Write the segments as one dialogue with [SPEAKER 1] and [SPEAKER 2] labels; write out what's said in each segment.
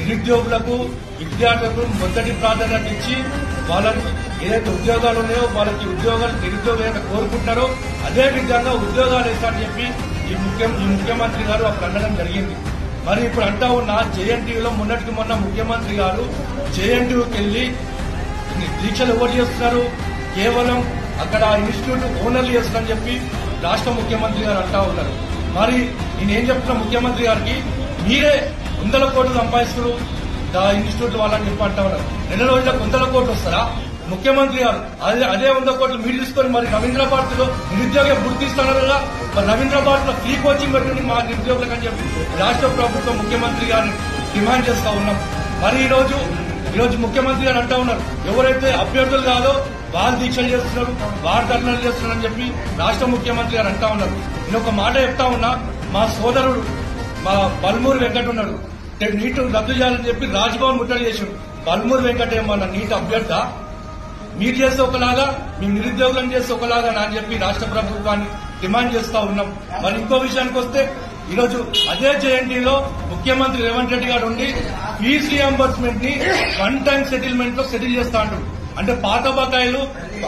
[SPEAKER 1] నిరుద్యోగులకు విద్యార్థులకు మొదటి ప్రాధాన్యత ఇచ్చి వాళ్ళకు ఏదైతే ఉద్యోగాలు ఉన్నాయో వాళ్ళకి నిరుద్యోగులు ఏదైతే కోరుకుంటారో అదే విధంగా ఉద్యోగాలు ఇస్తారని చెప్పి ఈ ముఖ్యమంత్రి గారు అప్పుడు అనడం జరిగింది. మరి ఇప్పుడు అంటా ఉన్న జేఎన్టీయూలో మొన్నటికి మొన్న ముఖ్యమంత్రి గారు జేఎన్టీయూకి వెళ్లి దీక్షలు ఎవరు చేస్తున్నారు, కేవలం అక్కడ ఇన్స్టిట్యూట్ ఓనర్లు చేస్తున్నారని చెప్పి రాష్ట్ర ముఖ్యమంత్రి గారు అంటా ఉన్నారు. మరి నేనేం చెప్తున్నా ముఖ్యమంత్రి గారికి, మీరే 100 కోట్లు సంపాదిస్తున్నారు ఇన్స్టిట్యూట్ వాళ్ళని చెప్పి అంటా ఉన్నారు. 2 రోజులకు 100 కోట్లు వస్తారా ముఖ్యమంత్రి గారు? అదే 100 కోట్లు మీరు తీసుకొని మరి రవీంద్రభారత్ లో నిరుద్యోగ గుర్తిస్తున్నారు కదా, మరి రవీంద్రభారత్ లో ఫ్రీ కోచింగ్ పెట్టండి మా నిరుద్యోగులకు అని చెప్పి రాష్ట్ర ప్రభుత్వం ముఖ్యమంత్రి గారిని డిమాండ్ చేస్తా ఉన్నాం. మరి ఈ రోజు ముఖ్యమంత్రి గారు అంటా ఉన్నారు, ఎవరైతే అభ్యర్థులు కాదో వాళ్ళు దీక్షలు చేస్తున్నారు, వారు ధర్నాలు చేస్తున్నారు అని చెప్పి రాష్ట్ర ముఖ్యమంత్రి గారు అంటా ఉన్నారు. నేను ఒక మాట చెప్తా ఉన్నా, మా సోదరుడు మా బల్మూరు వెంకట ఉన్నాడు, నీట్ రద్దు చేయాలని చెప్పి రాజ్భవన్ ముట్టడి చేశాడు. బల్మూరు వెంకట ఏమన్నా నీట్ అభ్యర్థ? మీరు చేస్తే ఒకలాగా, మేము నిరుద్యోగులను చేస్తే ఒకలాగా అని చెప్పి రాష్ట్ర ప్రభుత్వాన్ని డిమాండ్ చేస్తా ఉన్నాం. మరి ఇంకో విషయానికి వస్తే, ఈరోజు అదే జేఎన్టీలో ముఖ్యమంత్రి రేవంత్ రెడ్డి గారు ఉండి ఫీజు రియంబర్స్మెంట్ ని 1 టైం సెటిల్మెంట్ లో సెటిల్ చేస్తా అంటారు. అంటే పాత బకాయిలు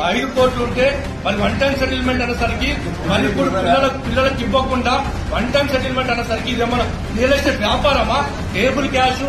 [SPEAKER 1] 5 కోట్లు ఉంటే మరి 1 టైం సెటిల్మెంట్ అనేసరికి మరి ఇప్పుడు పిల్లలకు ఇవ్వకుండా 1 టైం సెటిల్మెంట్ అనేసరికి ఇదేమన్నా రియల్ ఎస్టేట్ వ్యాపారమా? Table cash